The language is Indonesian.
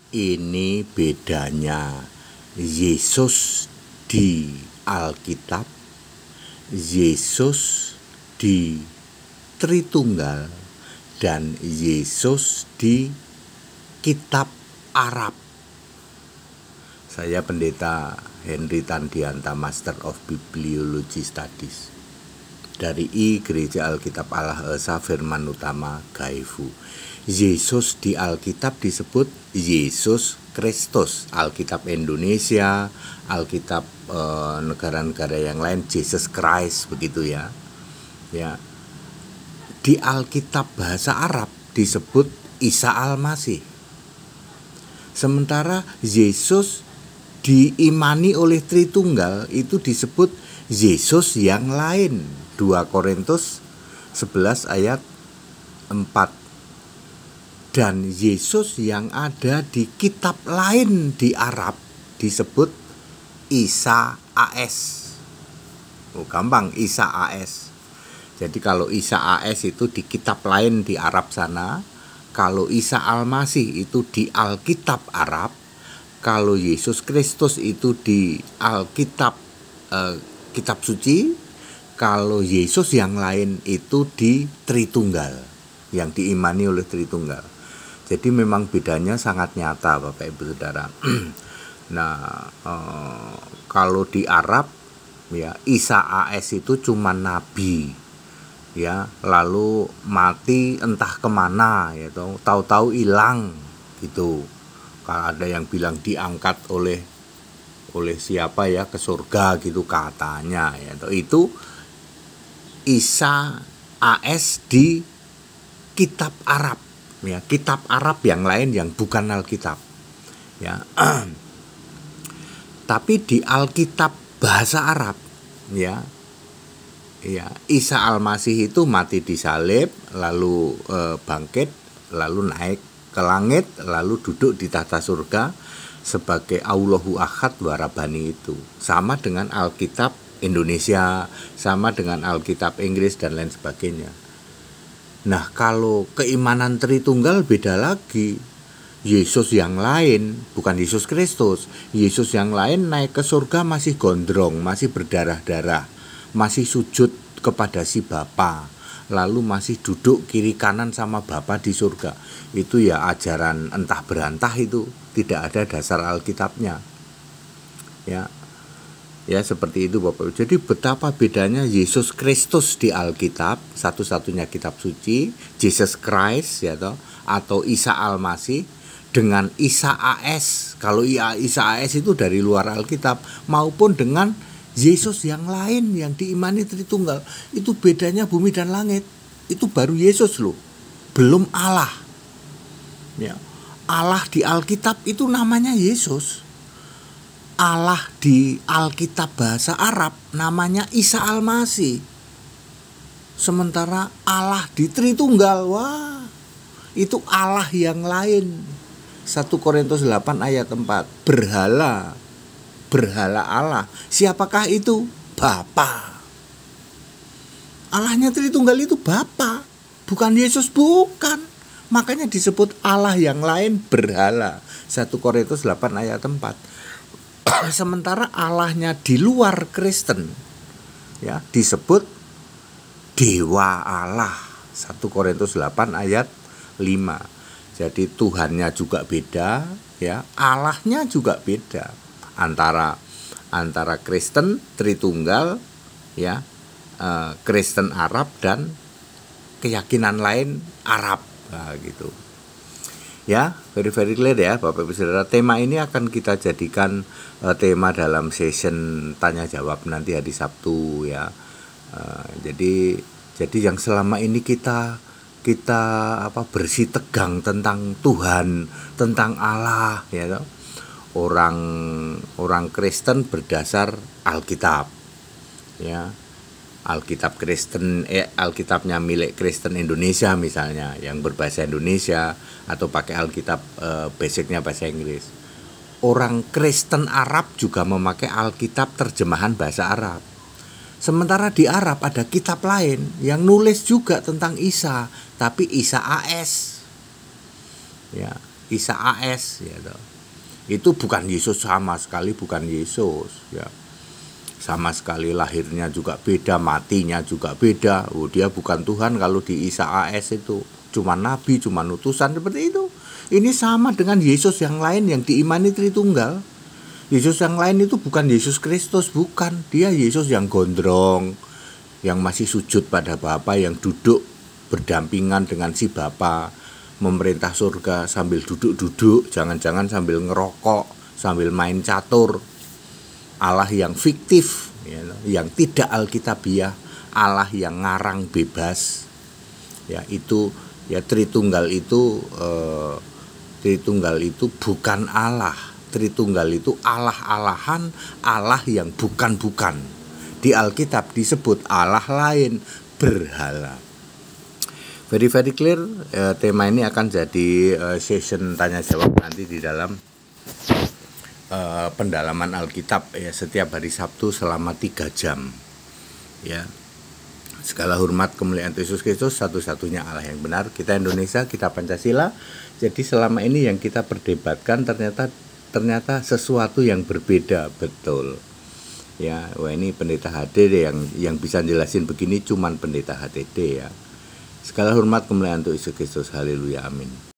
Ini bedanya Yesus di Alkitab, Yesus di Tritunggal, dan Yesus di Kitab Arab. Saya Pendeta Henry Tandianta, Master of Bibliology Studies dari Gereja Alkitab Allah Esa Firman Utama Gaifu. Yesus di Alkitab disebut Yesus Kristus. Alkitab Indonesia, Alkitab negara-negara yang lain Jesus Christ, begitu ya. Ya. Di Alkitab bahasa Arab disebut Isa Al-Masih. Sementara Yesus diimani oleh Tritunggal itu disebut Yesus yang lain. 2 Korintus 11 ayat 4. Dan Yesus yang ada di kitab lain di Arab disebut Isa AS. Gampang, Isa AS. Jadi kalau Isa AS itu di kitab lain di Arab sana, kalau Isa Al-Masih itu di Alkitab Arab, kalau Yesus Kristus itu di Alkitab kitab suci, kalau Yesus yang lain itu di Tritunggal, yang diimani oleh Tritunggal. Jadi memang bedanya sangat nyata, Bapak Ibu Saudara. Nah, kalau di Arab ya Isa AS itu cuma nabi, ya, lalu mati entah kemana, ya, tahu-tahu hilang gitu. Kalau ada yang bilang diangkat oleh siapa ya ke surga gitu katanya, ya. Itu Isa AS di kitab Arab. Ya, kitab Arab yang lain yang bukan Alkitab, ya. Tapi di Alkitab bahasa Arab, ya, Isa Al-Masih itu mati disalib, lalu bangkit, lalu naik ke langit, lalu duduk di tahta surga sebagai Allahu Ahad Warabani itu. Sama dengan Alkitab Indonesia, sama dengan Alkitab Inggris dan lain sebagainya. Nah, kalau keimanan Tritunggal beda lagi. Yesus yang lain, bukan Yesus Kristus. Yesus yang lain naik ke surga masih gondrong, masih berdarah-darah, masih sujud kepada si Bapa, lalu masih duduk kiri kanan sama Bapa di surga. Itu ya ajaran entah berantah, itu tidak ada dasar Alkitabnya. Ya, seperti itu Bapak. Jadi betapa bedanya Yesus Kristus di Alkitab, satu-satunya kitab suci, Jesus Christ, ya toh, atau Isa Al-Masih, dengan Isa AS. Kalau Isa AS itu dari luar Alkitab, maupun dengan Yesus yang lain yang diimani Tritunggal. Itu bedanya bumi dan langit. Itu baru Yesus loh, belum Allah. Ya. Allah di Alkitab itu namanya Yesus. Allah di Alkitab bahasa Arab namanya Isa Al-Masih. Sementara Allah di Tritunggal, wah, itu Allah yang lain. 1 Korintus 8 ayat 4. Berhala Allah. Siapakah itu? Bapa. Allahnya Tritunggal itu Bapa, bukan Yesus, bukan. Makanya disebut Allah yang lain berhala. 1 Korintus 8 ayat 4. Sementara Allahnya di luar Kristen, ya, disebut Dewa Allah. 1 Korintus 8 ayat 5. Jadi Tuhannya juga beda, ya, Allahnya juga beda. Antara Kristen Tritunggal, ya, Kristen Arab dan keyakinan lain Arab, nah, gitu. Ya, very clear ya Bapak Ibu Saudara. Tema ini akan kita jadikan tema dalam session tanya jawab nanti hari Sabtu, ya. Jadi yang selama ini kita bersih tegang tentang Tuhan, tentang Allah, ya toh. Orang Kristen berdasar Alkitab, ya. Alkitab Kristen, Alkitabnya milik Kristen Indonesia misalnya, yang berbahasa Indonesia, atau pakai Alkitab basicnya bahasa Inggris. Orang Kristen Arab juga memakai Alkitab terjemahan bahasa Arab. Sementara di Arab ada kitab lain yang nulis juga tentang Isa, tapi Isa AS. Ya. Isa AS ya toh. Itu bukan Yesus, sama sekali bukan Yesus ya. Sama sekali lahirnya juga beda, matinya juga beda. Dia bukan Tuhan kalau di Isa AS itu. Cuma nabi, cuma utusan seperti itu. Ini sama dengan Yesus yang lain yang diimani Tritunggal. Yesus yang lain itu bukan Yesus Kristus, bukan. Dia Yesus yang gondrong, yang masih sujud pada Bapa, yang duduk berdampingan dengan si Bapa, memerintah surga sambil duduk-duduk, jangan-jangan sambil ngerokok, sambil main catur. Allah yang fiktif, ya, yang tidak alkitabiah, Allah yang ngarang bebas. Ya, itu ya Tritunggal itu bukan Allah. Tritunggal itu Allah-alahan, Allah yang bukan-bukan. Di Alkitab disebut Allah lain, berhala. Very clear. Tema ini akan jadi session tanya jawab nanti di dalam pendalaman Alkitab ya, setiap hari Sabtu selama 3 jam ya. Segala hormat kemuliaan Yesus Kristus, satu-satunya Allah yang benar. Kita Indonesia, kita Pancasila. Jadi selama ini yang kita perdebatkan ternyata sesuatu yang berbeda, betul ya. Wah, ini pendeta HDD yang bisa jelasin begini cuman pendeta HDD ya. Segala hormat kemuliaan Yesus Kristus, haleluya, amin.